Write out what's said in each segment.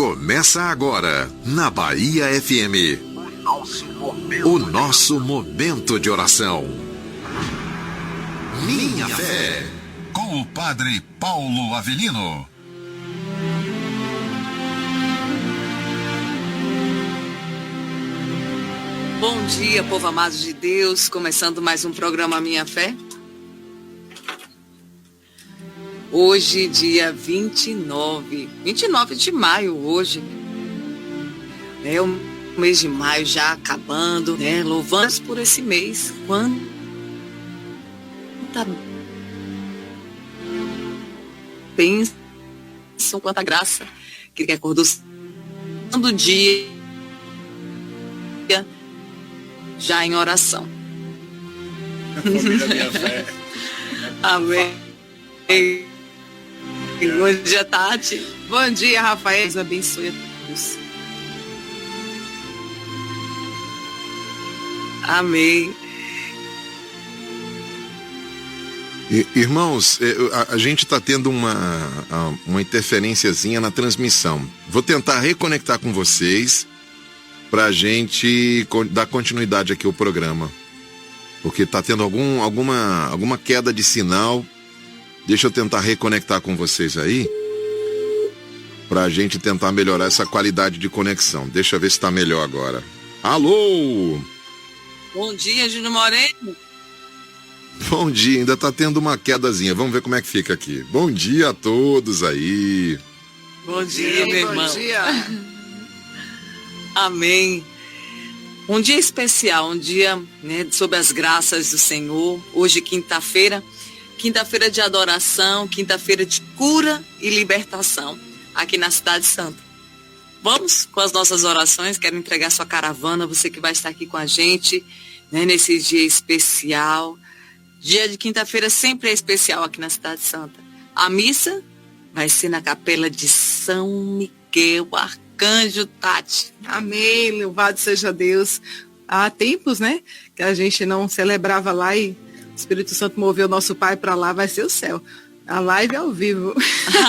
Começa agora, na Bahia FM, o nosso momento de oração. Minha Fé, com o Padre Paulo Avelino. Bom dia, povo amado de Deus, começando mais um programa Minha Fé. Hoje, dia 29 de maio, hoje. É o mês de maio já acabando, né? Louvamos por esse mês. Quanta bênção, quanta graça que acordou do dia já em oração. Família Minha Fé. Amém. Bom dia, Tati. Bom dia, Rafael. Deus abençoe a todos. Amém. Irmãos, a gente está tendo uma interferênciazinha na transmissão. Vou tentar reconectar com vocês para a gente dar continuidade aqui ao programa. Porque está tendo alguma queda de sinal. Deixa eu tentar reconectar com vocês aí, para a gente tentar melhorar essa qualidade de conexão. Deixa eu ver se está melhor agora. Alô! Bom dia, Júnior Moreno. Bom dia, ainda está tendo uma quedazinha. Vamos ver como é que fica aqui. Bom dia a todos aí. Bom dia, meu irmão. Bom dia. Amém. Um dia especial, um dia, né, sob as graças do Senhor. Hoje, quinta-feira de adoração, quinta-feira de cura e libertação, aqui na Cidade Santa. Vamos com as nossas orações. Quero entregar sua caravana, você que vai estar aqui com a gente, né, nesse dia especial. Dia de quinta-feira sempre é especial aqui na Cidade Santa. A missa vai ser na capela de São Miguel Arcanjo, Tati. Amém, louvado seja Deus. Há tempos, né, que a gente não celebrava lá e o Espírito Santo moveu nosso Pai para lá, vai ser o céu. A live é ao vivo.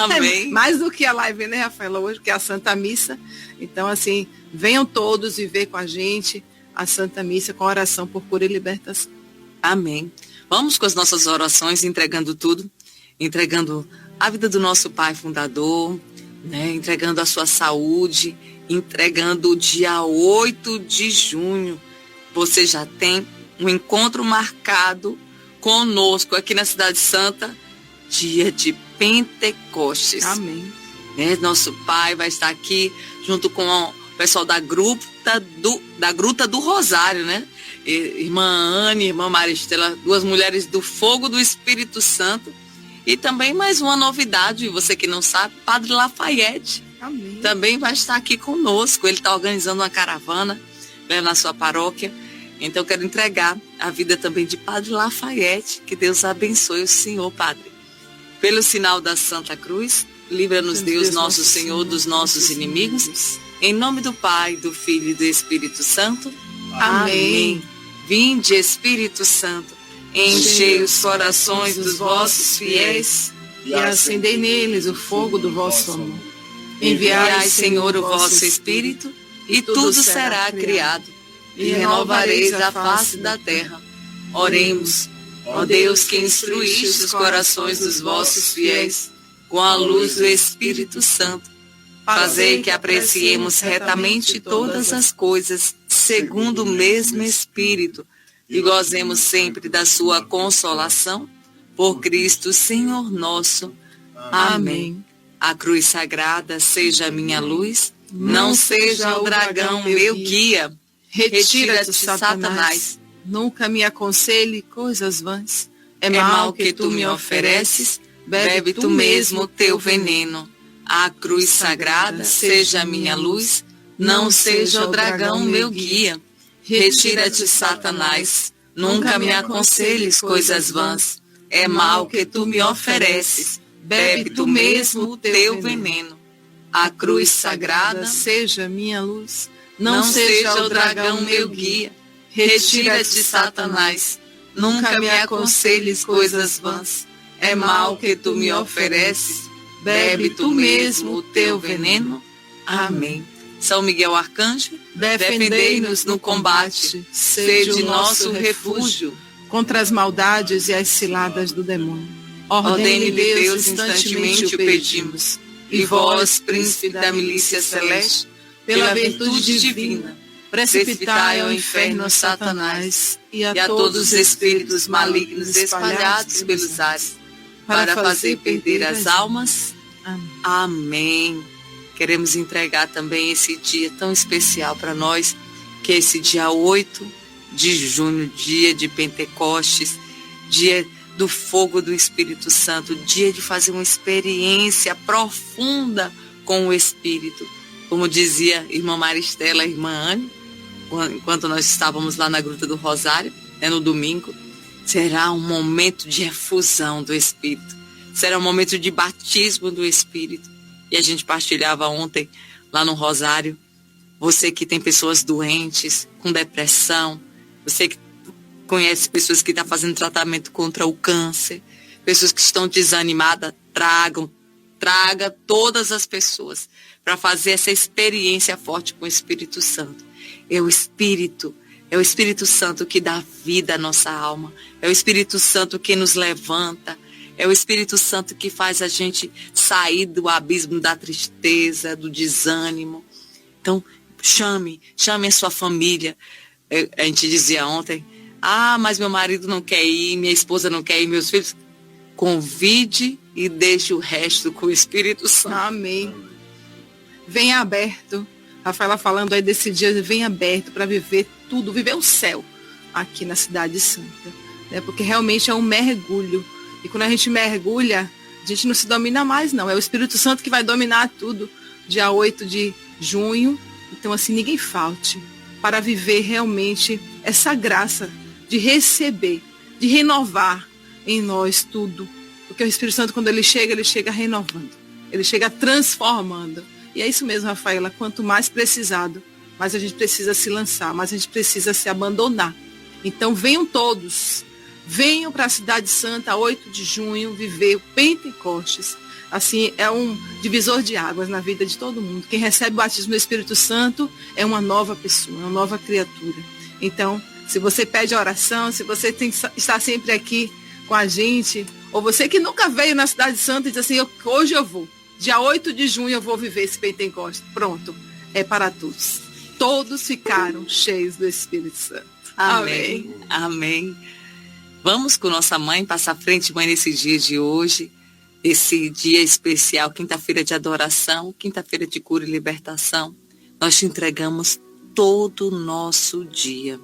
Amém. Mais do que a live, né, Rafaela, hoje, que é a Santa Missa. Então, assim, venham todos viver com a gente a Santa Missa com oração por cura e libertação. Amém. Vamos com as nossas orações, entregando tudo, entregando a vida do nosso Pai fundador, né, entregando a sua saúde, entregando o dia 8 de junho. Você já tem um encontro marcado conosco aqui na Cidade Santa, dia de Pentecostes. Amém. Né? Nosso Pai vai estar aqui junto com o pessoal da Gruta do Rosário, né? Irmã Anne, irmã Maristela, duas mulheres do fogo do Espírito Santo. E também mais uma novidade, você que não sabe, Padre Lafayette. Amém. Também vai estar aqui conosco. Ele está organizando uma caravana, né, na sua paróquia. Então, eu quero entregar a vida também de Padre Lafayette. Que Deus abençoe o Senhor, Padre. Pelo sinal da Santa Cruz, livra-nos Deus, nosso Senhor, dos nossos inimigos. Em nome do Pai, do Filho e do Espírito Santo. Amém. Vinde, Espírito Santo, enchei os corações dos vossos fiéis e acendei neles o fogo do vosso amor. Enviai, Senhor, o vosso Espírito, e tudo será criado, e renovareis a face da terra. Oremos, ó Deus, que instruíste os corações dos vossos fiéis com a luz do Espírito Santo. Fazei que apreciemos retamente todas as coisas, segundo o mesmo Espírito, e gozemos sempre da sua consolação, por Cristo Senhor nosso. Amém. A cruz sagrada seja a minha luz, não seja o dragão meu guia. Retira-te, Satanás. Nunca me aconselhe coisas vãs. É mal que tu me ofereces, bebe tu mesmo o teu veneno. A cruz sagrada seja a minha luz, não seja o dragão meu guia. Retira-te, Satanás. Nunca me aconselhes coisas vãs. É mal que tu me ofereces, bebe tu mesmo o teu veneno. A cruz sagrada seja minha luz, não seja o dragão meu guia. Retira-te, Satanás. Nunca me aconselhes coisas vãs. É mal que tu me ofereces, bebe tu mesmo o teu veneno. Amém. São Miguel Arcanjo, defendei-nos no combate, sede nosso refúgio contra as maldades e as ciladas do demônio. Ordene-lhe Deus, instantemente o pedimos. E vós, príncipe da milícia celeste, pela virtude divina, precipitai ao inferno Satanás e a todos os espíritos malignos espalhados pelos ares, para fazer perder as almas. Amém. Queremos entregar também esse dia tão especial para nós, que é esse dia 8 de junho, dia de Pentecostes, dia do fogo do Espírito Santo, dia de fazer uma experiência profunda com o Espírito. Como dizia a irmã Maristela, a irmã Anne, enquanto nós estávamos lá na Gruta do Rosário, no domingo, será um momento de efusão do Espírito, será um momento de batismo do Espírito. E a gente partilhava ontem lá no Rosário, você que tem pessoas doentes, com depressão, você que conhece pessoas que estão fazendo tratamento contra o câncer, pessoas que estão desanimadas, traga todas as pessoas para fazer essa experiência forte com o Espírito Santo. É o Espírito Santo que dá vida à nossa alma, é o Espírito Santo que nos levanta, é o Espírito Santo que faz a gente sair do abismo da tristeza, do desânimo. Então, chame a sua família. A gente dizia ontem, mas meu marido não quer ir, minha esposa não quer ir, meus filhos. Convide e deixe o resto com o Espírito Santo. Amém. Venha aberto. Rafaela falando aí desse dia, venha aberto para viver tudo, viver o céu aqui na Cidade Santa. Né? Porque realmente é um mergulho. E quando a gente mergulha, a gente não se domina mais, não. É o Espírito Santo que vai dominar tudo. Dia 8 de junho. Então, assim, ninguém falte para viver realmente essa graça de receber, de renovar em nós tudo. Porque o Espírito Santo, quando ele chega renovando. Ele chega transformando. E é isso mesmo, Rafaela. Quanto mais precisado, mais a gente precisa se lançar, mais a gente precisa se abandonar. Então, venham todos. Venham para a Cidade Santa, 8 de junho, viver o Pentecostes. Assim, é um divisor de águas na vida de todo mundo. Quem recebe o batismo do Espírito Santo é uma nova pessoa, uma nova criatura. Então, se você pede a oração, se você está sempre aqui com a gente, ou você que nunca veio na Cidade Santa e diz assim, hoje eu vou. Dia 8 de junho eu vou viver esse Pentecostes. Pronto, é para todos. Todos ficaram cheios do Espírito Santo. Amém. Amém. Vamos com nossa mãe, passar à frente, mãe, nesse dia de hoje, esse dia especial, quinta-feira de adoração, quinta-feira de cura e libertação. Nós te entregamos todo o nosso dia.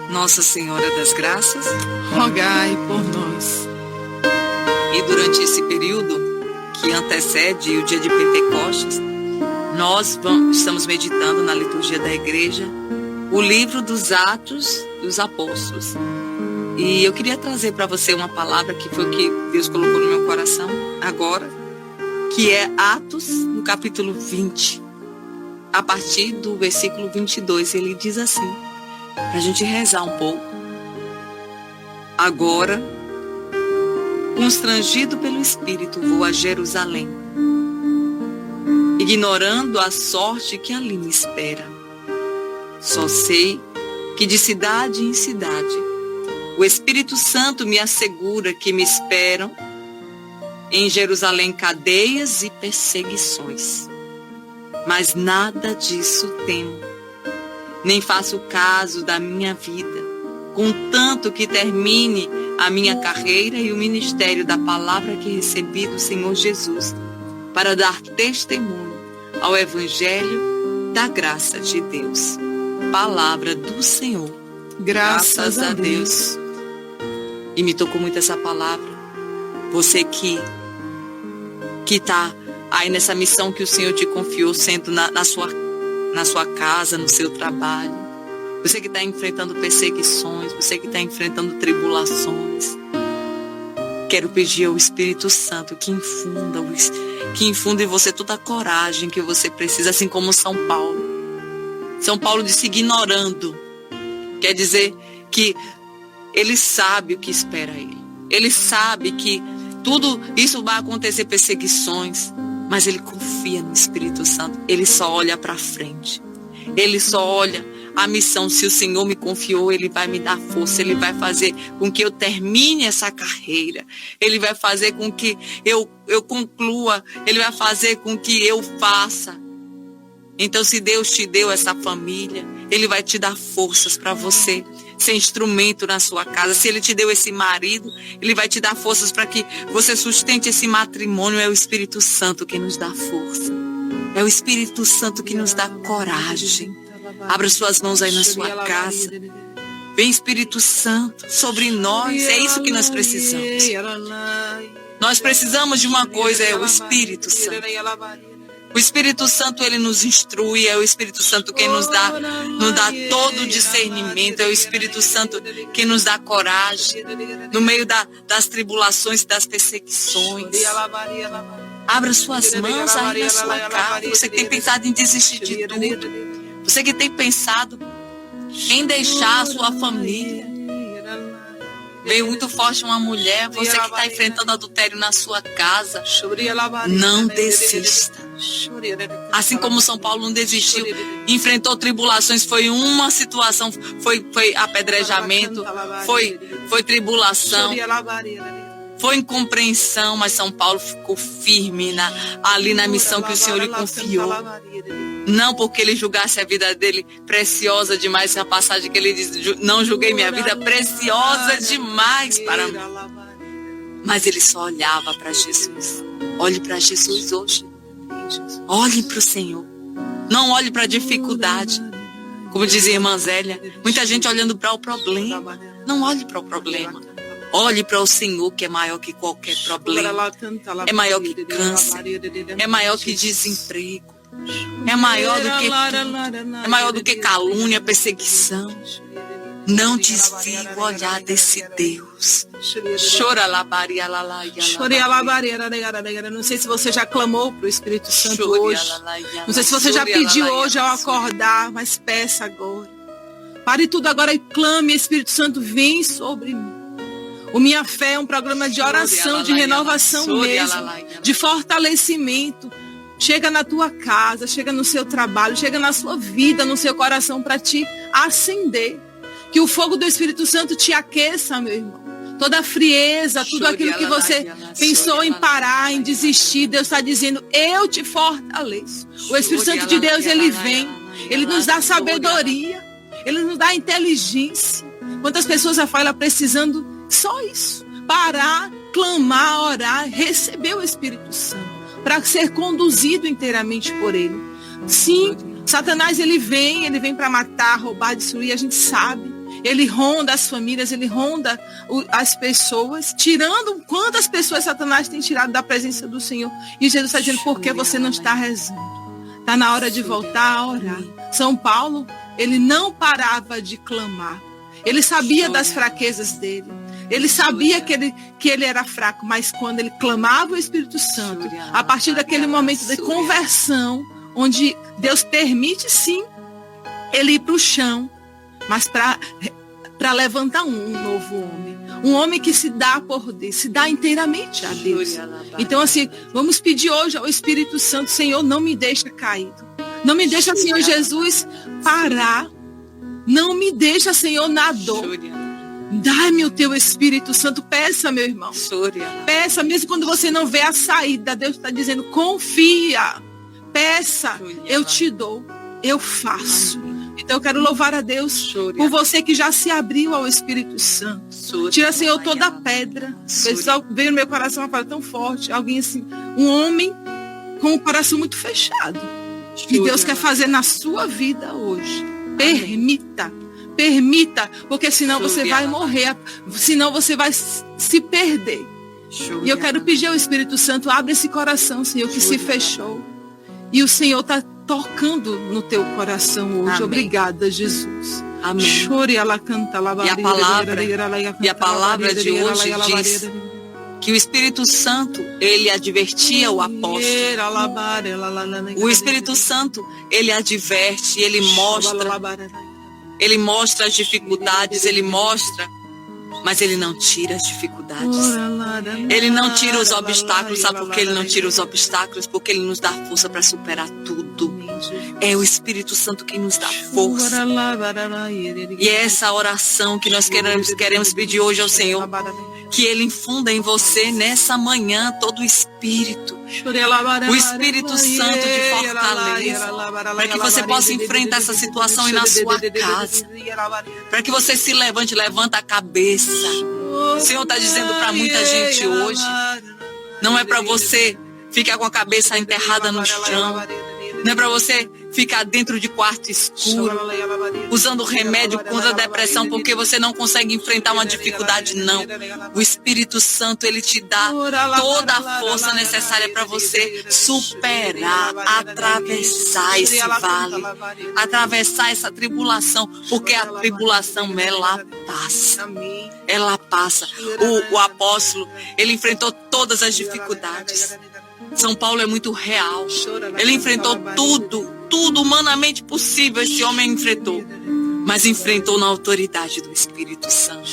Nossa Senhora das Graças, rogai por nós. E durante esse período que antecede o dia de Pentecostes, nós estamos meditando na liturgia da igreja o livro dos Atos dos Apóstolos. E eu queria trazer para você uma palavra que foi o que Deus colocou no meu coração agora, que é Atos, no capítulo 20, a partir do versículo 22. Ele diz assim, para a gente rezar um pouco. Agora, constrangido pelo Espírito, vou a Jerusalém, ignorando a sorte que ali me espera. Só sei que de cidade em cidade, o Espírito Santo me assegura que me esperam em Jerusalém cadeias e perseguições. Mas nada disso temo, nem faço caso da minha vida, contanto que termine a minha carreira e o ministério da palavra que recebi do Senhor Jesus, para dar testemunho ao Evangelho da graça de Deus. Palavra do Senhor. Graças a Deus. E me tocou muito essa palavra. Você que está aí nessa missão que o Senhor te confiou, sendo na sua casa, no seu trabalho. Você que está enfrentando perseguições, você que está enfrentando tribulações. Quero pedir ao Espírito Santo que infunda em você toda a coragem que você precisa, assim como São Paulo. São Paulo disse ignorando. Quer dizer que ele sabe o que espera ele. Ele sabe que tudo isso vai acontecer, perseguições, mas ele confia no Espírito Santo. Ele só olha para frente. Ele só olha a missão. Se o Senhor me confiou, Ele vai me dar força. Ele vai fazer com que eu termine essa carreira. Ele vai fazer com que eu conclua. Ele vai fazer com que eu faça. Então, se Deus te deu essa família, Ele vai te dar forças para você ser instrumento na sua casa. Se Ele te deu esse marido, Ele vai te dar forças para que você sustente esse matrimônio. É o Espírito Santo que nos dá força. É o Espírito Santo que nos dá coragem. Abra suas mãos aí na sua casa. Vem, Espírito Santo, sobre nós. É isso que nós precisamos. Nós precisamos de uma coisa, é o Espírito Santo. O Espírito Santo, ele nos instrui, é o Espírito Santo quem nos dá todo o discernimento, é o Espírito Santo que nos dá coragem no meio das tribulações e das perseguições. Abra suas mãos aí na sua casa. Você que tem pensado em desistir de tudo, você que tem pensado em deixar a sua família. Veio muito forte uma mulher, você que está enfrentando adultério na sua casa, não desista. Assim como São Paulo não desistiu, enfrentou tribulações, foi uma situação, foi apedrejamento, foi tribulação, foi incompreensão, mas São Paulo ficou firme ali na missão que o Senhor lhe confiou. Não porque ele julgasse a vida dele preciosa demais, a passagem que ele diz, não julguei minha vida preciosa demais para mim. Mas ele só olhava para Jesus. Olhe para Jesus hoje. Olhe para o Senhor. Não olhe para a dificuldade. Como dizia a irmã Zélia, muita gente olhando para o problema. Não olhe para o problema. Olhe para o Senhor, que é maior que qualquer problema. É maior que câncer. É maior que desemprego. É maior do que tudo. É maior do que calúnia, perseguição. Não desvie o olhar desse Deus. Chora labaria lalaia. Não sei se você já clamou para o Espírito Santo hoje. Não sei se você já pediu hoje ao acordar, mas peça agora. Pare tudo agora e clame, Espírito Santo, vem sobre mim. O Minha Fé é um programa de oração, de renovação mesmo, de fortalecimento. Chega na tua casa, chega no seu trabalho, chega na sua vida, no seu coração para te acender. Que o fogo do Espírito Santo te aqueça, meu irmão. Toda a frieza, tudo aquilo que você pensou em parar, em desistir, Deus está dizendo, eu te fortaleço. O Espírito Santo de Deus, ele vem, ele nos dá sabedoria, ele nos dá inteligência. Quantas pessoas já falam precisando só isso, parar, clamar, orar, receber o Espírito Santo, para ser conduzido inteiramente por ele. Sim, Satanás ele vem para matar, roubar, destruir, a gente sabe. Ele ronda as famílias, ele ronda as pessoas, tirando quantas pessoas Satanás tem tirado da presença do Senhor. E Jesus está dizendo, por que você não está rezando? Está na hora de voltar a orar. São Paulo, ele não parava de clamar. Ele sabia das fraquezas dele. Ele sabia que ele era fraco, mas quando ele clamava o Espírito Santo, a partir daquele momento de conversão, onde Deus permite sim ele ir para o chão, mas para levantar um novo homem. Um homem que se dá por Deus, se dá inteiramente a Deus. Então assim, vamos pedir hoje ao Espírito Santo, Senhor, não me deixa caído. Não me deixa, Senhor Jesus, parar. Não me deixa, Senhor, na dor. Dá-me o teu Espírito Santo. Peça, meu irmão. Peça, mesmo quando você não vê a saída. Deus está dizendo, confia. Peça, eu te dou. Eu faço. Então eu quero louvar a Deus por você que já se abriu ao Espírito Santo. Tira, Senhor, toda a pedra. O pessoal veio no meu coração uma palavra tão forte. Alguém assim, um homem com o coração muito fechado. Que Deus quer fazer na sua vida hoje. Permita, porque senão você vai morrer, senão você vai se perder. E eu quero pedir ao Espírito Santo, abre esse coração, Senhor, que se fechou. E o Senhor está tocando no teu coração hoje. Amém. Obrigada, Jesus. Amém. E a palavra de hoje diz que o Espírito Santo, ele advertia o apóstolo. O Espírito Santo, ele adverte, ele mostra as dificuldades, ele mostra, mas ele não tira as dificuldades. Ele não tira os obstáculos. Sabe por que ele não tira os obstáculos? Porque ele nos dá força para superar tudo. É o Espírito Santo que nos dá força. E é essa oração que nós queremos pedir hoje ao Senhor, que ele infunda em você nessa manhã todo o Espírito. O Espírito Santo de fortaleza, para que você possa enfrentar essa situação aí na sua casa, para que você se levanta a cabeça. O Senhor está dizendo para muita gente hoje, não é para você ficar com a cabeça enterrada no chão, não é para você ficar dentro de quarto escuro, usando remédio contra a depressão, porque você não consegue enfrentar uma dificuldade, não. O Espírito Santo, ele te dá toda a força necessária para você superar, atravessar esse vale, atravessar essa tribulação, porque a tribulação, ela passa. Ela passa. O apóstolo, ele enfrentou todas as dificuldades. São Paulo é muito real. Ele enfrentou tudo humanamente possível, esse homem enfrentou. mas enfrentou na autoridade do Espírito Santo.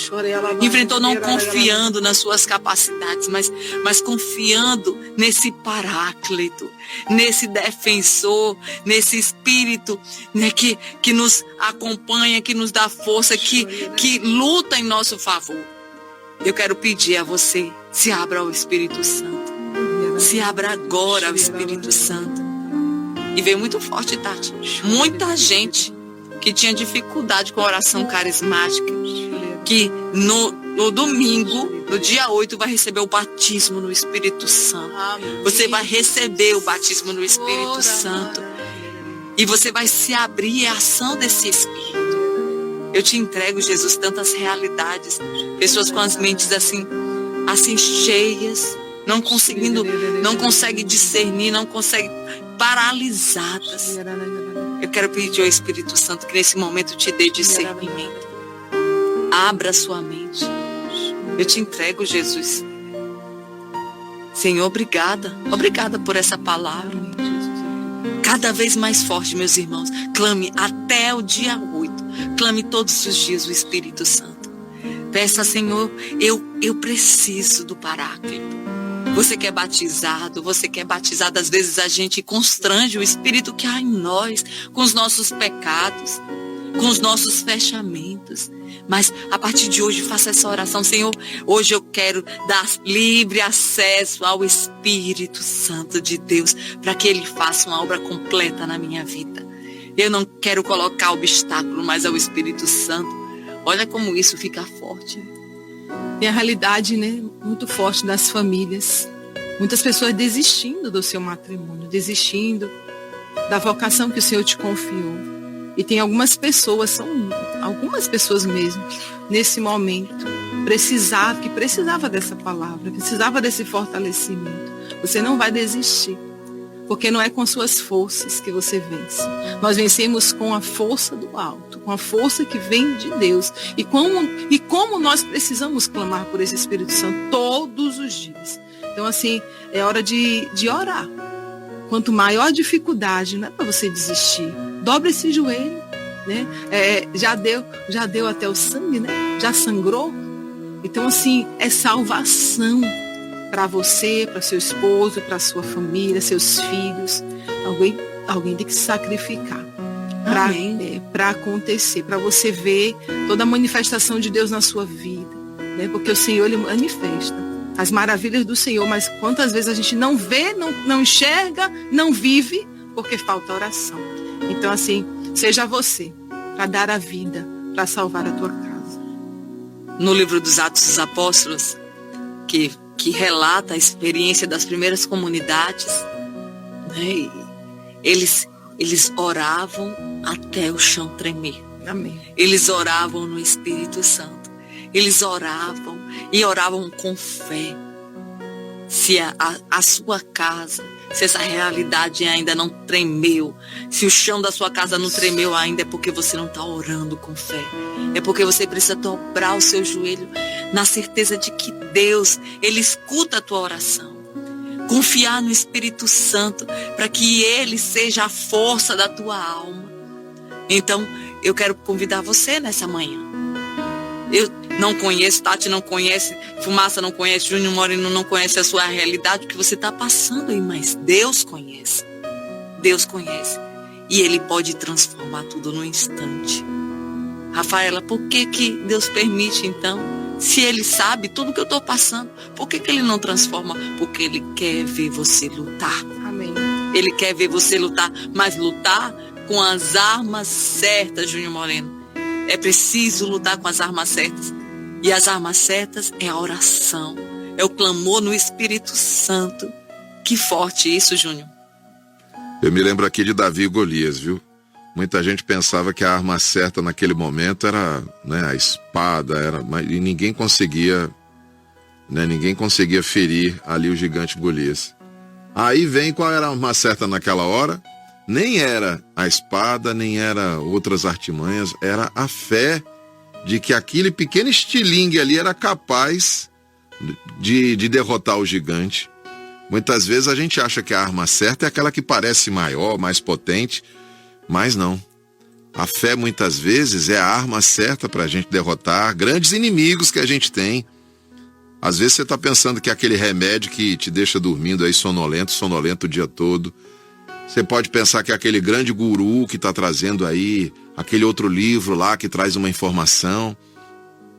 Enfrentou não confiando nas suas capacidades, mas confiando nesse Paráclito, nesse defensor, nesse Espírito, né, que nos acompanha, que nos dá força, que luta em nosso favor. Eu quero pedir a você, se abra ao Espírito Santo. Se abra agora ao Espírito Santo. E veio muito forte, Tati. Muita gente que tinha dificuldade com a oração carismática, que no domingo, no dia 8, vai receber o batismo no Espírito Santo. Você vai receber o batismo no Espírito Santo. E você vai se abrir à ação desse Espírito. Eu te entrego, Jesus, tantas realidades. Pessoas com as mentes assim cheias, não conseguem discernir, não conseguem, paralisadas. Eu quero pedir ao Espírito Santo que nesse momento te dê discernimento. Abra sua mente. Eu te entrego, Jesus. Senhor, obrigada. Obrigada por essa palavra. Cada vez mais forte, meus irmãos. Clame até o dia 8. Clame todos os dias o Espírito Santo. Peça, Senhor, eu preciso do Paráclito. Você que é batizado, às vezes a gente constrange o Espírito que há em nós, com os nossos pecados, com os nossos fechamentos. Mas a partir de hoje faça essa oração. Senhor, hoje eu quero dar livre acesso ao Espírito Santo de Deus, para que Ele faça uma obra completa na minha vida. Eu não quero colocar obstáculo mais ao Espírito Santo. Olha como isso fica forte. Tem a realidade, né, muito forte das famílias. Muitas pessoas desistindo do seu matrimônio, desistindo da vocação que o Senhor te confiou. E tem algumas pessoas mesmo, nesse momento, que precisava dessa palavra, precisava desse fortalecimento. Você não vai desistir, porque não é com suas forças que você vence. Nós vencemos com a força do alto, com a força que vem de Deus. E como nós precisamos clamar por esse Espírito Santo todos os dias. Então, assim, é hora de orar. Quanto maior a dificuldade, não é para você desistir. Dobre esse joelho, né? Já deu até o sangue, né? Já sangrou. Então, assim, é salvação para você, para seu esposo, para sua família, seus filhos. Alguém tem que se sacrificar para acontecer, para você ver toda a manifestação de Deus na sua vida, né? Porque o Senhor, Ele manifesta as maravilhas do Senhor, mas quantas vezes a gente não vê, não enxerga, não vive, porque falta oração. Então, assim, seja você para dar a vida, para salvar a tua casa. No livro dos Atos dos Apóstolos, que relata a experiência das primeiras comunidades, né? Eles oravam até o chão tremer. Amém. Eles oravam no Espírito Santo. Eles oravam e oravam com fé. Se a sua casa, se essa realidade ainda não tremeu, se o chão da sua casa não tremeu ainda, é porque você não está orando com fé. É porque você precisa dobrar o seu joelho na certeza de que Deus, Ele escuta a tua oração. Confiar no Espírito Santo para que Ele seja a força da tua alma. Então, eu quero convidar você nessa manhã. Eu não conheço, Tati não conhece, Fumaça não conhece, Júnior Moreno não conhece a sua realidade, o que você está passando aí, mas Deus conhece. Deus conhece. E Ele pode transformar tudo no instante. Rafaela, por que Deus permite então? Se Ele sabe tudo que eu estou passando, por que Ele não transforma? Porque Ele quer ver você lutar. Amém. Ele quer ver você lutar, mas lutar com as armas certas, Júnior Moreno. É preciso lutar com as armas certas. E as armas certas é a oração, é o clamor no Espírito Santo. Que forte isso, Júnior. Eu me lembro aqui de Davi e Golias, viu? Muita gente pensava que a arma certa naquele momento era, né, a espada, e ninguém conseguia, né, ferir ali o gigante Golias. Aí vem qual era a arma certa naquela hora? Nem era a espada, nem era outras artimanhas, era a fé de que aquele pequeno estilingue ali era capaz de derrotar o gigante. Muitas vezes a gente acha que a arma certa é aquela que parece maior, mais potente, mas não. A fé muitas vezes é a arma certa para a gente derrotar grandes inimigos que a gente tem. Às vezes você está pensando que é aquele remédio que te deixa dormindo aí sonolento o dia todo. Você pode pensar que é aquele grande guru que está trazendo aí aquele outro livro lá que traz uma informação.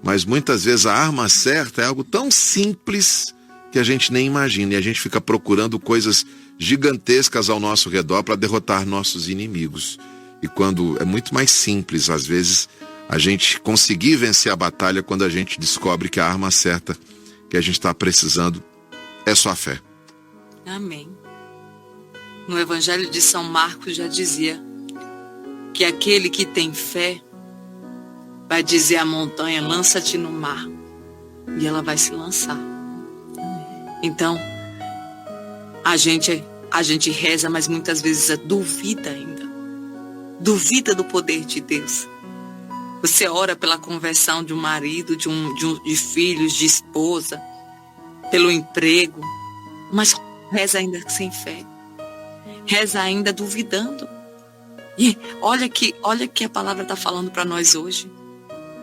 Mas muitas vezes a arma certa é algo tão simples que a gente nem imagina. E a gente fica procurando coisas gigantescas ao nosso redor para derrotar nossos inimigos. E quando é muito mais simples, às vezes, a gente conseguir vencer a batalha quando a gente descobre que a arma certa que a gente está precisando é só a fé. Amém. No Evangelho de São Marcos já dizia que aquele que tem fé vai dizer à montanha, lança-te no mar, e ela vai se lançar. Então, a gente reza, mas muitas vezes duvida ainda. Duvida do poder de Deus. Você ora pela conversão de um marido, de filhos, de esposa, pelo emprego, mas reza ainda sem fé. Reza ainda duvidando. E olha que a palavra está falando para nós hoje.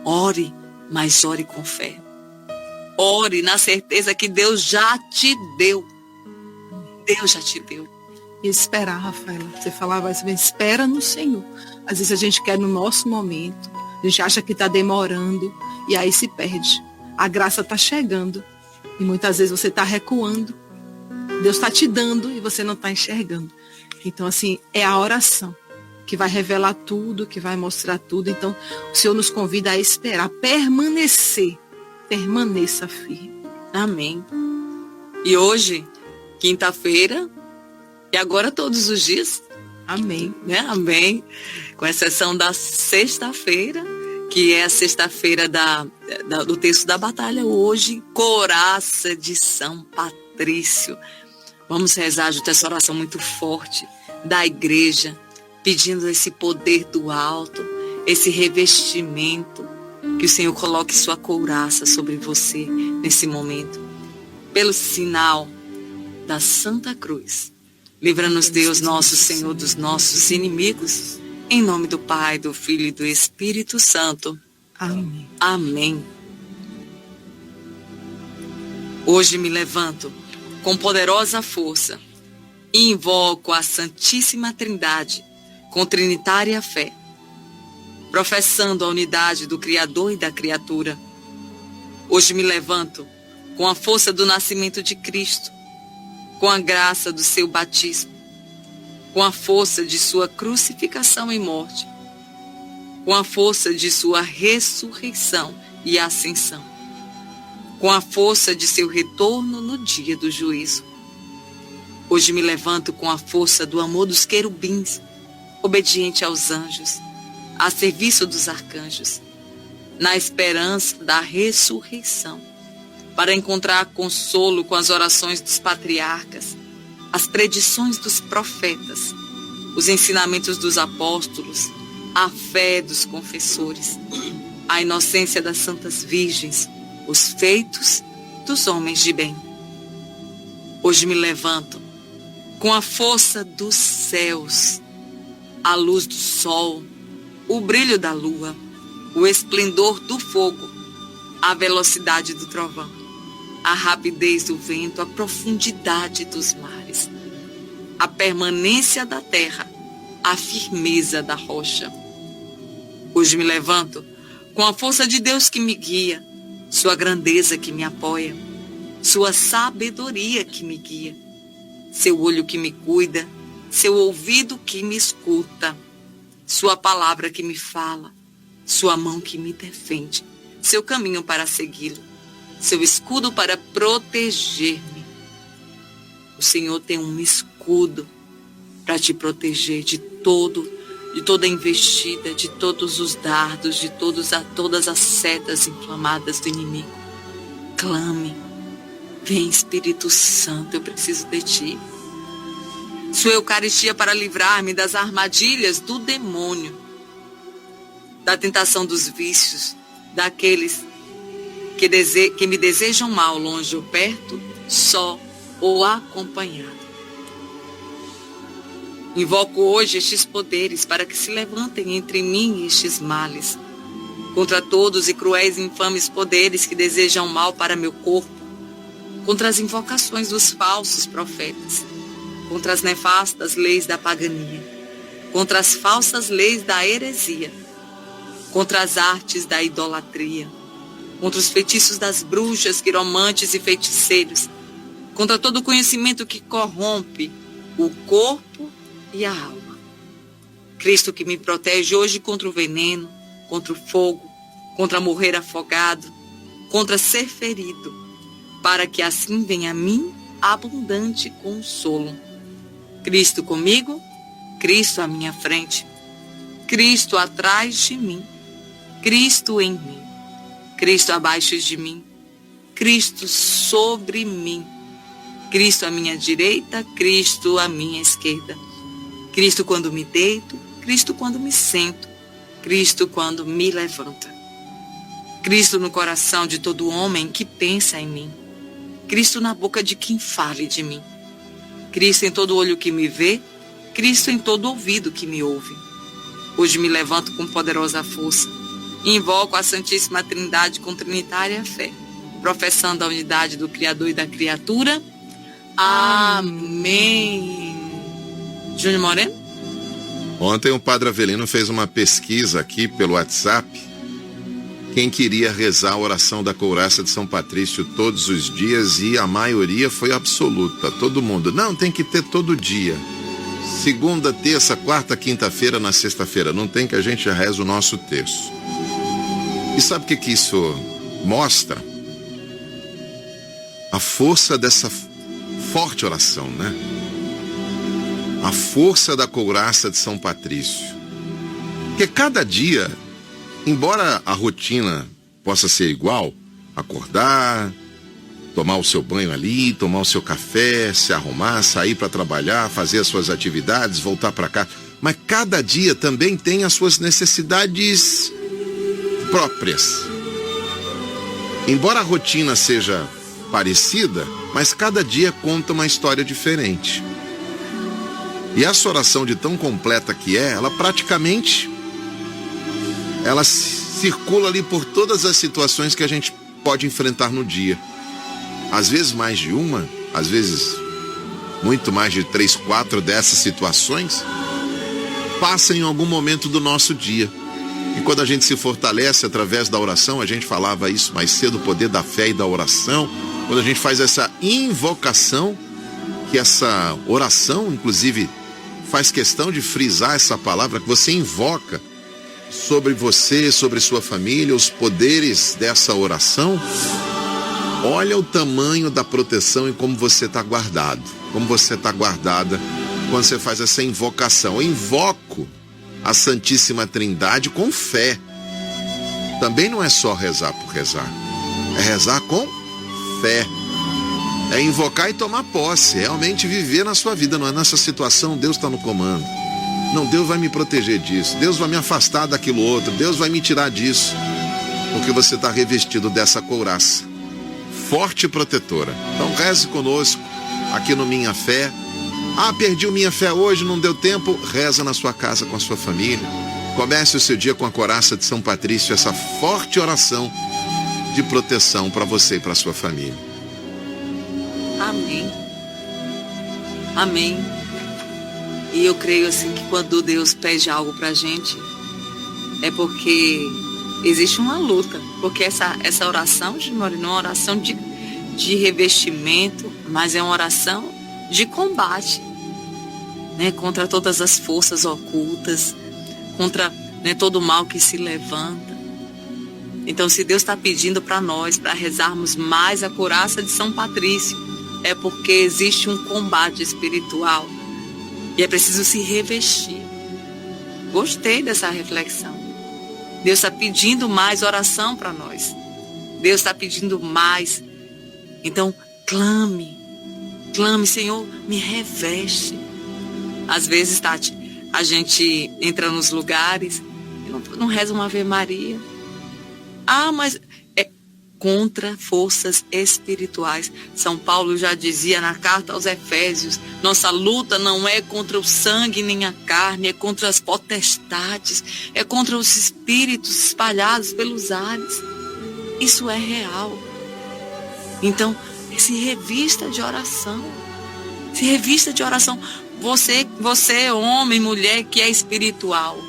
Ore, mas ore com fé. Ore na certeza que Deus já te deu. Deus já te deu. E esperar, Rafaela. Você falava assim, espera no Senhor. Às vezes a gente quer no nosso momento, a gente acha que está demorando e aí se perde. A graça está chegando e muitas vezes você está recuando. Deus está te dando e você não está enxergando. Então, assim, é a oração que vai revelar tudo, que vai mostrar tudo. Então, o Senhor nos convida a esperar, permanecer. Permaneça firme. Amém. E hoje, quinta-feira, e agora todos os dias. Amém. Né? Amém. Com exceção da sexta-feira, que é a sexta-feira do texto da batalha. Hoje, Coraça de São Patrício. Vamos rezar junto essa oração muito forte da igreja, pedindo esse poder do alto, esse revestimento, que o Senhor coloque sua couraça sobre você nesse momento. Pelo sinal da Santa Cruz. Livra-nos, Deus, nosso Senhor, dos nossos inimigos. Em nome do Pai, do Filho e do Espírito Santo. Amém. Amém. Hoje me levanto com poderosa força e invoco a Santíssima Trindade com trinitária fé, professando a unidade do Criador e da criatura. Hoje me levanto com a força do nascimento de Cristo, com a graça do seu batismo, com a força de sua crucificação e morte, com a força de sua ressurreição e ascensão, com a força de seu retorno no dia do juízo. Hoje me levanto com a força do amor dos querubins, obediente aos anjos, a serviço dos arcanjos, na esperança da ressurreição, para encontrar consolo com as orações dos patriarcas, as predições dos profetas, os ensinamentos dos apóstolos, a fé dos confessores, a inocência das santas virgens, os feitos dos homens de bem. Hoje me levanto com a força dos céus, a luz do sol, o brilho da lua, o esplendor do fogo, a velocidade do trovão, a rapidez do vento, a profundidade dos mares, a permanência da terra, a firmeza da rocha. Hoje me levanto com a força de Deus que me guia, sua grandeza que me apoia, sua sabedoria que me guia, seu olho que me cuida, seu ouvido que me escuta, sua palavra que me fala, sua mão que me defende, seu caminho para segui-lo, seu escudo para proteger-me. O Senhor tem um escudo para te proteger de toda investida, de todos os dardos, de todas as setas inflamadas do inimigo. Clame, vem Espírito Santo, eu preciso de ti. Sua Eucaristia para livrar-me das armadilhas do demônio, da tentação dos vícios, daqueles que me desejam mal, longe ou perto, só ou acompanhado. Invoco hoje estes poderes para que se levantem entre mim e estes males. Contra todos e cruéis e infames poderes que desejam mal para meu corpo. Contra as invocações dos falsos profetas. Contra as nefastas leis da pagania. Contra as falsas leis da heresia. Contra as artes da idolatria. Contra os feitiços das bruxas, quiromantes e feiticeiros. Contra todo o conhecimento que corrompe o corpo e a alma. Cristo que me protege hoje contra o veneno, contra o fogo, contra morrer afogado, contra ser ferido, para que assim venha a mim abundante consolo. Cristo comigo, Cristo à minha frente, Cristo atrás de mim, Cristo em mim, Cristo abaixo de mim, Cristo sobre mim, Cristo à minha direita, Cristo à minha esquerda, Cristo quando me deito, Cristo quando me sento, Cristo quando me levanta. Cristo no coração de todo homem que pensa em mim. Cristo na boca de quem fale de mim. Cristo em todo olho que me vê, Cristo em todo ouvido que me ouve. Hoje me levanto com poderosa força e invoco a Santíssima Trindade com trinitária fé, professando a unidade do Criador e da criatura. Amém. Júnior Moreno? Ontem o Padre Avelino fez uma pesquisa aqui pelo WhatsApp. Quem queria rezar a oração da couraça de São Patrício todos os dias, e a maioria foi absoluta. Todo mundo, não, tem que ter todo dia. Segunda, terça, quarta, quinta-feira, na sexta-feira. Não tem, que a gente já reza o nosso terço. E sabe o que isso mostra? A força dessa forte oração, né? A força da couraça de São Patrício. Porque cada dia, embora a rotina possa ser igual, acordar, tomar o seu banho ali, tomar o seu café, se arrumar, sair para trabalhar, fazer as suas atividades, voltar para cá, mas cada dia também tem as suas necessidades próprias. Embora a rotina seja parecida, mas cada dia conta uma história diferente. E essa oração, de tão completa que é, ela praticamente circula ali por todas as situações que a gente pode enfrentar no dia. Às vezes mais de uma, às vezes muito mais de 3, 4 dessas situações passam em algum momento do nosso dia. E quando a gente se fortalece através da oração, a gente falava isso mais cedo, o poder da fé e da oração, quando a gente faz essa invocação, que essa oração, inclusive, faz questão de frisar essa palavra, que você invoca sobre você, sobre sua família, os poderes dessa oração. Olha o tamanho da proteção e como você está guardado, como você está guardada quando você faz essa invocação. Eu invoco a Santíssima Trindade com fé. Também não é só rezar por rezar, é rezar com fé. É invocar e tomar posse, realmente viver na sua vida. Não é nessa situação, Deus está no comando. Não, Deus vai me proteger disso, Deus vai me afastar daquilo outro, Deus vai me tirar disso, porque você está revestido dessa couraça forte e protetora. Então reze conosco aqui no Minha Fé. Ah, perdi o Minha Fé hoje, não deu tempo. Reza na sua casa com a sua família. Comece o seu dia com a couraça de São Patrício, essa forte oração de proteção para você e para a sua família. Amém. Amém. E eu creio assim que quando Deus pede algo pra gente, é porque existe uma luta. Porque essa oração, de não é uma oração de revestimento, mas é uma oração de combate, né? Contra todas as forças ocultas, contra, né, todo o mal que se levanta. Então, se Deus está pedindo para nós, para rezarmos mais a couraça de São Patrício, é porque existe um combate espiritual e é preciso se revestir. Gostei dessa reflexão. Deus está pedindo mais oração para nós. Deus está pedindo mais. Então, clame, Senhor, me reveste. Às vezes, Tati, a gente entra nos lugares e não reza uma Ave Maria. Ah, mas contra forças espirituais. São Paulo já dizia na carta aos Efésios, nossa luta não é contra o sangue nem a carne, é contra as potestades, é contra os espíritos espalhados pelos ares. Isso é real. Então, se revista de oração. Se revista de oração. Você, homem, mulher que é espiritual,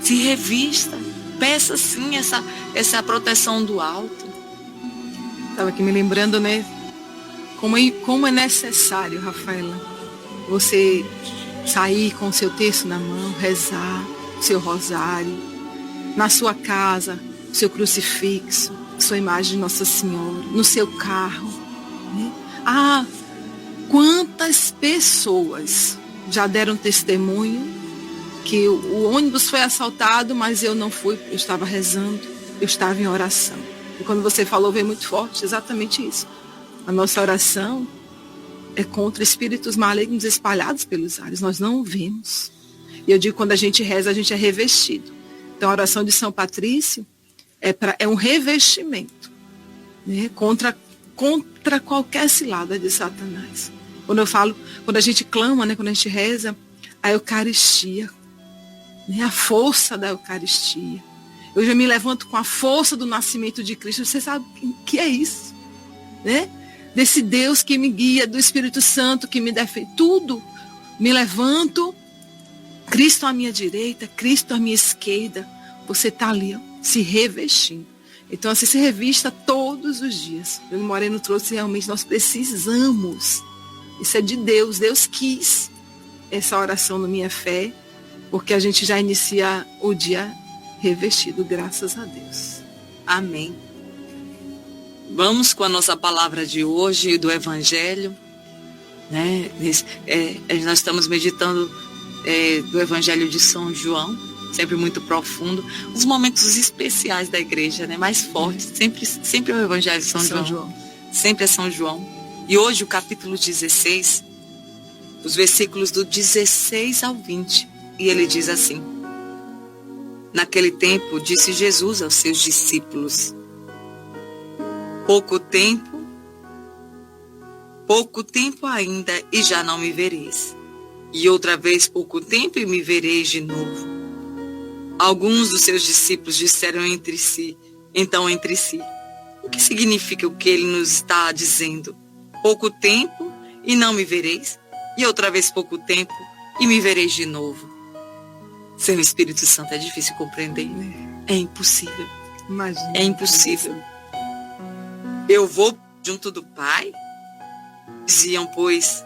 se revista. Peça sim essa proteção do alto. Estava aqui me lembrando, né? Como é necessário, Rafaela, você sair com o seu terço na mão, rezar o seu rosário, na sua casa, o seu crucifixo, sua imagem de Nossa Senhora, no seu carro. Né? Ah, quantas pessoas já deram testemunho que o ônibus foi assaltado, mas eu não fui, eu estava rezando, eu estava em oração. E quando você falou, veio muito forte, exatamente isso. A nossa oração é contra espíritos malignos espalhados pelos ares, nós não o vemos. E eu digo, quando a gente reza, a gente é revestido. Então a oração de São Patrício é um revestimento, né, contra qualquer cilada de Satanás. Quando a gente clama, né, quando a gente reza, a Eucaristia, né, a força da Eucaristia. Eu já me levanto com a força do nascimento de Cristo. Você sabe o que é isso? Né? Desse Deus que me guia, do Espírito Santo que me defende. Tudo. Me levanto, Cristo à minha direita, Cristo à minha esquerda. Você está ali, ó, se revestindo. Então, assim, se revista todos os dias. O Moreno trouxe, realmente, nós precisamos. Isso é de Deus. Deus quis essa oração no Minha Fé, porque a gente já inicia o dia revestido, graças a Deus. Amém. Vamos com a nossa palavra de hoje, do Evangelho. Né? Nós estamos meditando do Evangelho de São João, sempre muito profundo, os momentos especiais da igreja, né? Mais fortes, sempre é o Evangelho de São João. Sempre é São João. E hoje o capítulo 16, os versículos do 16 ao 20, e ele diz assim: naquele tempo disse Jesus aos seus discípulos: pouco tempo ainda e já não me vereis, e outra vez pouco tempo e me vereis de novo. Alguns dos seus discípulos disseram entre si, o que significa o que ele nos está dizendo? Pouco tempo e não me vereis, e outra vez pouco tempo e me vereis de novo. Sem o Espírito Santo é difícil compreender. É impossível. Imagina. É impossível. Eu vou junto do Pai? Diziam, pois.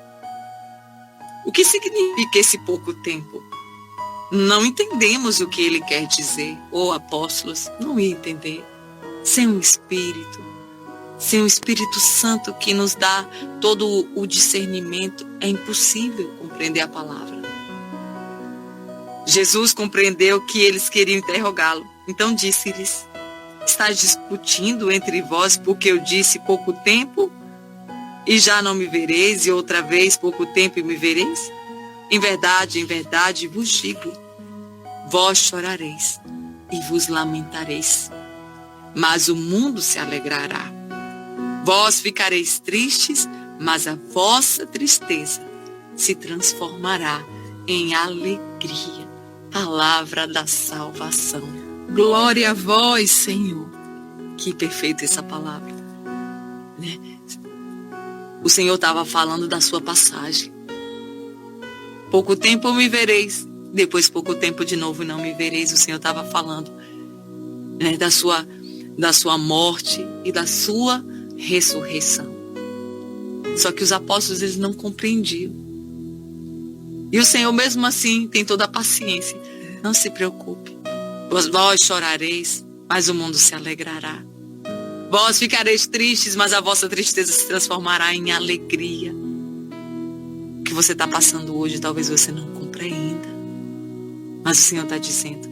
O que significa esse pouco tempo? Não entendemos o que ele quer dizer. Ou apóstolos, não ia entender. Sem o Espírito Santo que nos dá todo o discernimento, é impossível compreender a palavra. Jesus compreendeu que eles queriam interrogá-lo. Então disse-lhes: estáis discutindo entre vós porque eu disse pouco tempo e já não me vereis, e outra vez pouco tempo e me vereis? Em verdade vos digo, vós chorareis e vos lamentareis, mas o mundo se alegrará. Vós ficareis tristes, mas a vossa tristeza se transformará em alegria. Palavra da salvação. Glória a vós, Senhor. Que perfeita essa palavra, né? O Senhor estava falando da sua passagem. Pouco tempo me vereis, depois pouco tempo de novo não me vereis. O Senhor estava falando, né, da sua morte e da sua ressurreição. Só que os apóstolos, eles não compreendiam. E o Senhor mesmo assim tem toda a paciência. Não se preocupe. Vós chorareis, mas o mundo se alegrará. Vós ficareis tristes, mas a vossa tristeza se transformará em alegria. O que você está passando hoje, talvez você não compreenda. Mas o Senhor está dizendo: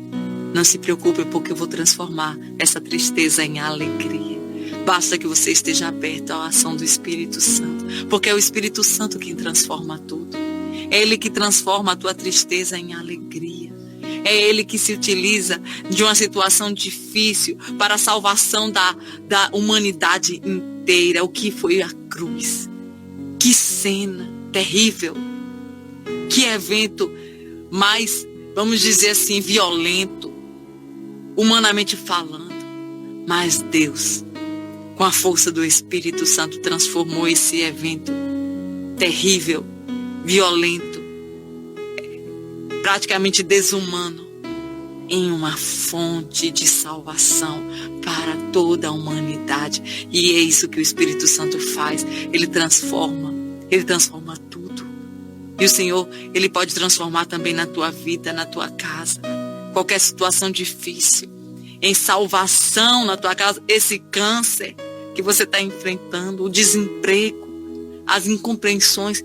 não se preocupe, porque eu vou transformar essa tristeza em alegria. Basta que você esteja aberto à ação do Espírito Santo, porque é o Espírito Santo quem transforma tudo. É Ele que transforma a tua tristeza em alegria. É Ele que se utiliza de uma situação difícil para a salvação da humanidade inteira. O que foi a cruz? Que cena terrível! Que evento mais, vamos dizer assim, violento, humanamente falando. Mas Deus, com a força do Espírito Santo, transformou esse evento terrível, violento, praticamente desumano, em uma fonte de salvação para toda a humanidade. E é isso que o Espírito Santo faz. Ele transforma tudo. E o Senhor, Ele pode transformar também na tua vida, na tua casa, qualquer situação difícil, em salvação na tua casa. Esse câncer que você está enfrentando, o desemprego, as incompreensões,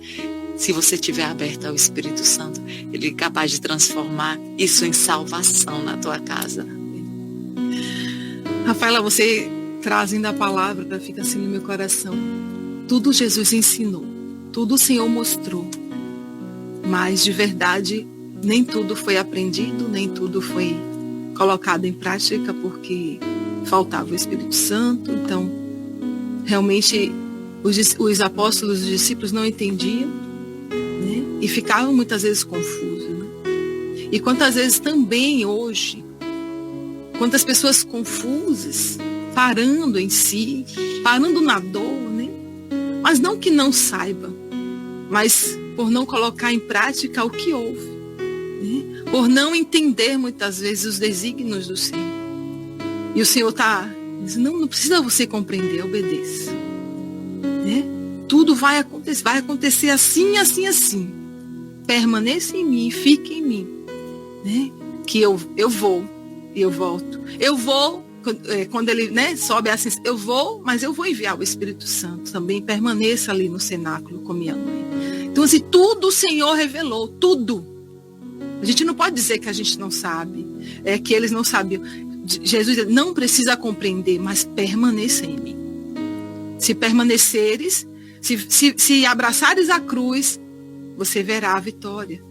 se você estiver aberto ao Espírito Santo, Ele é capaz de transformar isso em salvação na tua casa. Rafaela, você trazendo a palavra, fica assim no meu coração. Tudo Jesus ensinou, tudo o Senhor mostrou, mas de verdade nem tudo foi aprendido, nem tudo foi colocado em prática, porque faltava o Espírito Santo. Então, realmente, os apóstolos, os discípulos não entendiam, né? E ficavam muitas vezes confusos, né? E quantas vezes também hoje, quantas pessoas confusas, parando em si, parando na dor, né? Mas não que não saiba, mas por não colocar em prática o que houve, né? Por não entender muitas vezes os desígnios do Senhor. E o Senhor está dizendo, não precisa você compreender, obedeça, né? Tudo vai acontecer assim, assim, assim. Permaneça em mim, fique em mim, né? Que eu vou e eu volto. Eu vou, quando ele, né, sobe assim, eu vou, mas eu vou enviar o Espírito Santo também, permaneça ali no cenáculo com minha mãe. Então, assim, tudo o Senhor revelou, tudo. A gente não pode dizer que a gente não sabe, que eles não sabiam. Jesus diz, não precisa compreender, mas permaneça em mim. Se permaneceres, se abraçares a cruz, você verá a vitória.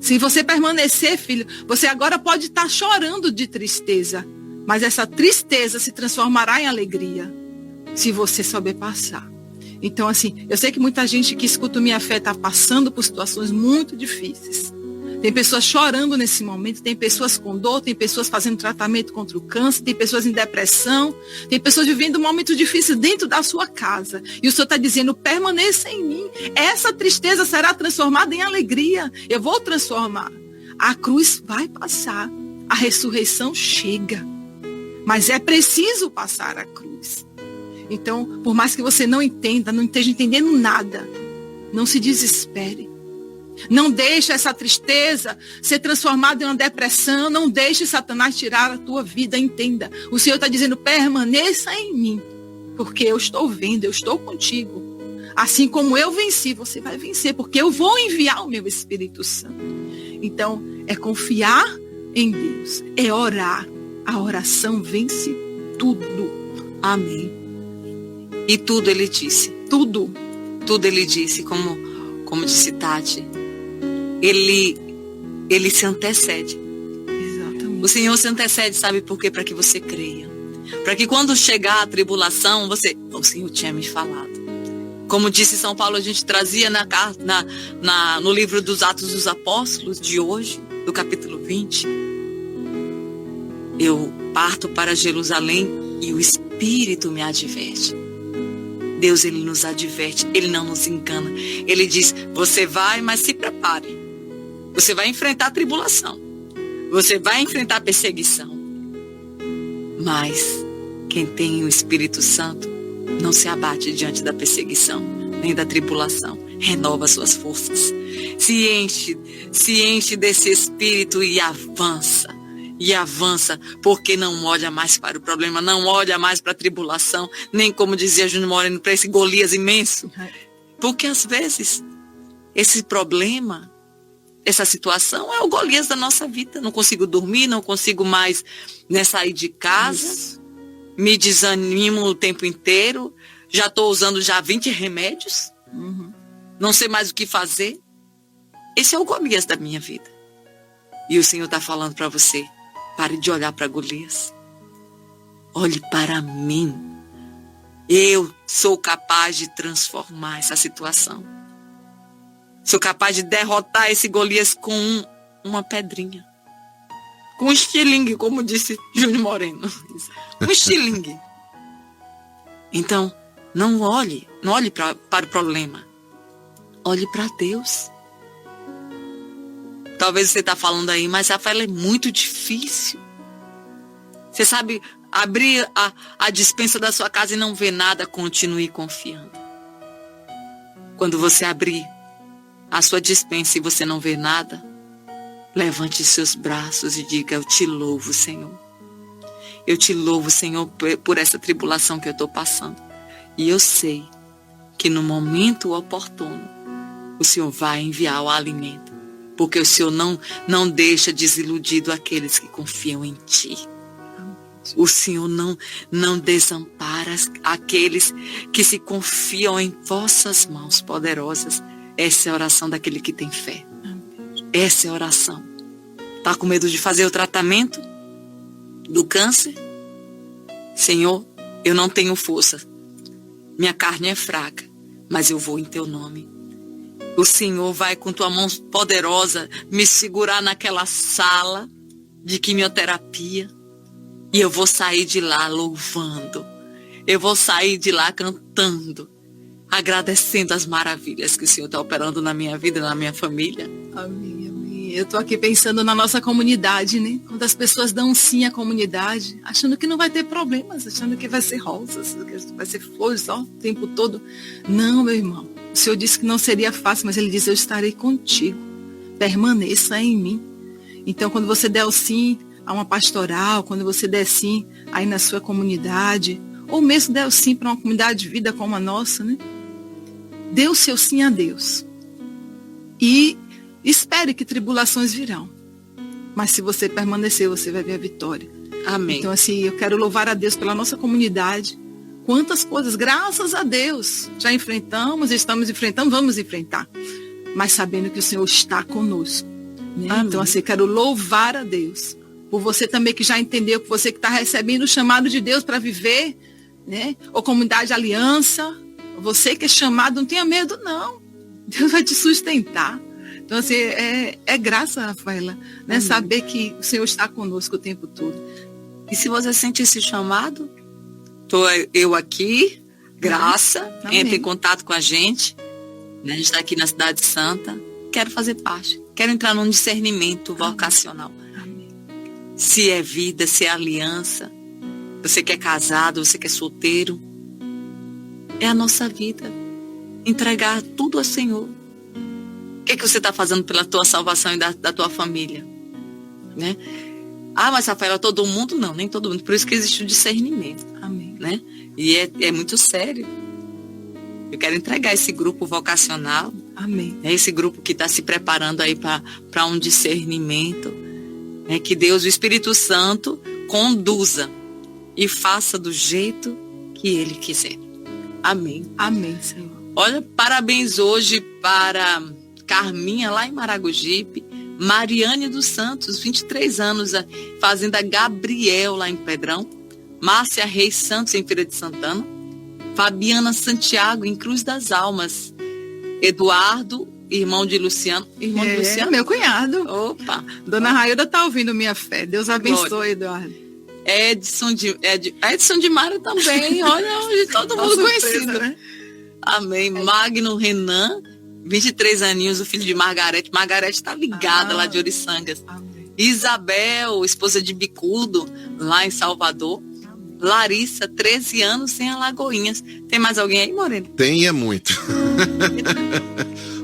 Se você permanecer, filho, você agora pode estar chorando de tristeza, mas essa tristeza se transformará em alegria, se você souber passar. Então, assim, eu sei que muita gente que escuta Minha Fé está passando por situações muito difíceis. Tem pessoas chorando nesse momento, tem pessoas com dor, tem pessoas fazendo tratamento contra o câncer, tem pessoas em depressão, tem pessoas vivendo um momento difícil dentro da sua casa. E o Senhor está dizendo, permaneça em mim. Essa tristeza será transformada em alegria. Eu vou transformar. A cruz vai passar. A ressurreição chega. Mas é preciso passar a cruz. Então, por mais que você não entenda, não esteja entendendo nada, não se desespere. Não deixe essa tristeza ser transformada em uma depressão. Não deixe Satanás tirar a tua vida. Entenda. O Senhor está dizendo, permaneça em mim. Porque eu estou vendo, eu estou contigo. Assim como eu venci, você vai vencer. Porque eu vou enviar o meu Espírito Santo. Então, é confiar em Deus. É orar. A oração vence tudo. Amém. E tudo Ele disse. Tudo. Tudo Ele disse. Como disse Tati. Ele se antecede. Exatamente. O Senhor se antecede, sabe por quê? Para que você creia. Para que quando chegar a tribulação, o Senhor tinha me falado. Como disse São Paulo, a gente trazia no livro dos Atos dos Apóstolos de hoje, do capítulo 20. Eu parto para Jerusalém e o Espírito me adverte. Deus, Ele nos adverte, Ele não nos engana. Ele diz, você vai, mas se prepare. Você vai enfrentar a tribulação. Você vai enfrentar a perseguição. Mas quem tem o Espírito Santo não se abate diante da perseguição, nem da tribulação. Renova suas forças. Se enche desse Espírito e avança. E avança, porque não olha mais para o problema, não olha mais para a tribulação, nem como dizia Júnior Moreno, para esse Golias imenso. Porque às vezes, esse problema, essa situação é o Golias da nossa vida. Não consigo dormir, não consigo mais sair de casa, me desanimo o tempo inteiro, já estou usando 20 remédios, não sei mais o que fazer. Esse é o Golias da minha vida. E o Senhor está falando para você, pare de olhar para Golias. Olhe para mim. Eu sou capaz de transformar essa situação. Sou capaz de derrotar esse Golias com uma pedrinha. Com um estilingue, como disse Júnior Moreno. Um estilingue. Então, não olhe para o problema. Olhe para Deus. Talvez você está falando aí, mas Rafaela, é muito difícil. Você sabe, abrir a despensa da sua casa e não ver nada, continue confiando. Quando você abrir a sua despensa e você não ver nada, levante seus braços e diga: eu te louvo, Senhor. Eu te louvo, Senhor, por essa tribulação que eu estou passando. E eu sei que no momento oportuno, o Senhor vai enviar o alimento. Porque o Senhor não deixa desiludido aqueles que confiam em Ti. O Senhor não desampara aqueles que se confiam em vossas mãos poderosas. Essa é a oração daquele que tem fé. Essa é a oração. Está com medo de fazer o tratamento do câncer? Senhor, eu não tenho força. Minha carne é fraca, mas eu vou em Teu nome. O Senhor vai com Tua mão poderosa me segurar naquela sala de quimioterapia. E eu vou sair de lá louvando. Eu vou sair de lá cantando. Agradecendo as maravilhas que o Senhor está operando na minha vida, na minha família. Amém, amém. Eu estou aqui pensando na nossa comunidade, né? Quando as pessoas dão sim à comunidade, achando que não vai ter problemas, achando que vai ser rosas, que vai ser flores o tempo todo. Não, meu irmão. O Senhor disse que não seria fácil, mas Ele disse: eu estarei contigo. Permaneça em mim. Então, quando você der o sim a uma pastoral, quando você der sim aí na sua comunidade, ou mesmo der o sim para uma comunidade de vida como a nossa, né? Dê o seu sim a Deus. E espere que tribulações virão. Mas se você permanecer, você vai ver a vitória. Amém. Então, assim, eu quero louvar a Deus pela nossa comunidade. Quantas coisas, graças a Deus, já enfrentamos, estamos enfrentando, vamos enfrentar. Mas sabendo que o Senhor está conosco. Né? Então, assim, quero louvar a Deus. Por você também que já entendeu, que você que está recebendo o chamado de Deus para viver, né? Ou comunidade aliança. Você que é chamado, não tenha medo, não. Deus vai te sustentar. Então, assim, é graça, Rafaela, né? Saber que o Senhor está conosco o tempo todo. E se você sente esse chamado, estou eu aqui, graça, entre em contato com a gente. Né? A gente está aqui na Cidade Santa. Quero fazer parte. Quero entrar num discernimento vocacional. Amém. Se é vida, se é aliança. Você que é casado, você que é solteiro. É a nossa vida. Entregar tudo ao Senhor. O que você está fazendo pela tua salvação e da tua família? Né? Ah, mas Rafaela, todo mundo? Não, nem todo mundo. Por isso que existe o discernimento. Amém. Né? E é muito sério. Eu quero entregar esse grupo vocacional. Amém. Esse grupo que está se preparando aí para um discernimento. Que Deus, o Espírito Santo, conduza e faça do jeito que Ele quiser. Amém. Amém, Senhor. Olha, parabéns hoje para Carminha, lá em Maragogipe. Mariane dos Santos, 23 anos, Fazenda Gabriel, lá em Pedrão. Márcia Reis Santos, em Feira de Santana. Fabiana Santiago, em Cruz das Almas. Eduardo, irmão de Luciano. Irmão de Luciano? Meu cunhado. Opa. Dona Railda está ouvindo minha fé. Deus abençoe, Eduardo. Edson de Mara também. Olha, hoje todo mundo conhecido. Né? Amém. Magno Renan, 23 aninhos, o filho de Margarete. Margarete está ligada lá de Oriçangas. Amém. Isabel, esposa de Bicudo, lá em Salvador. Larissa, 13 anos, em Alagoinhas. Tem mais alguém aí, Moreno? Tem, é muito.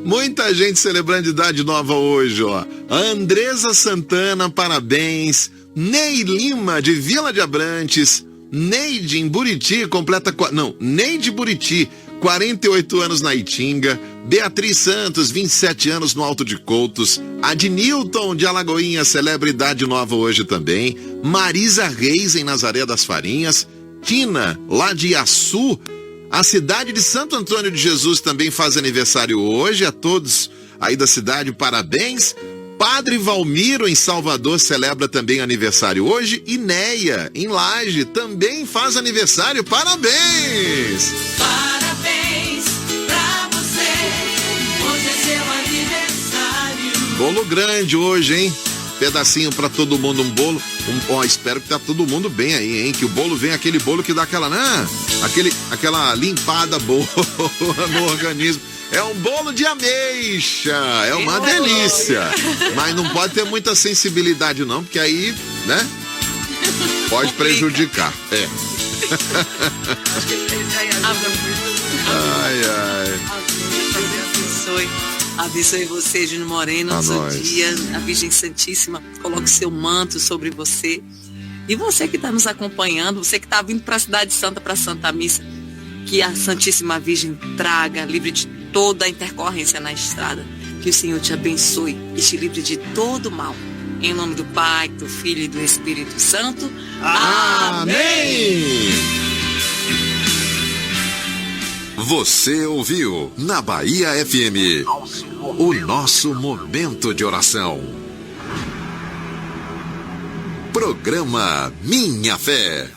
Muita gente celebrando idade nova hoje, ó. Andresa Santana, parabéns. Ney Lima, de Vila de Abrantes. Neide, em Buriti, Neide Buriti, 48 anos na Itinga. Beatriz Santos, 27 anos no Alto de Coutos. Adnilton, de Alagoinhas, celebra idade nova hoje também. Marisa Reis, em Nazaré das Farinhas. Tina, lá de Iaçu. A cidade de Santo Antônio de Jesus também faz aniversário hoje. A todos aí da cidade, parabéns. Padre Valmiro, em Salvador, celebra também aniversário hoje. E Neia, em Laje, também faz aniversário. Parabéns! Parabéns pra você, hoje é seu aniversário. Bolo grande hoje, hein? Pedacinho pra todo mundo, um bolo. Espero que tá todo mundo bem aí, hein? Que o bolo vem aquele bolo que dá aquela, né? Aquela limpada boa no organismo. É um bolo de ameixa, é uma delícia. Mas não pode ter muita sensibilidade não, porque aí, né? Pode prejudicar. É. Ai, ai. Abençoe você, Júnior Moreno, no seu dia. A Virgem Santíssima coloque seu manto sobre você. E você que está nos acompanhando, você que está vindo para a Cidade Santa, para a Santa Missa, que a Santíssima Virgem traga, livre de toda a intercorrência na estrada. Que o Senhor te abençoe e te livre de todo mal. Em nome do Pai, do Filho e do Espírito Santo. Amém! Você ouviu na Bahia FM o nosso momento de oração. Programa Minha Fé.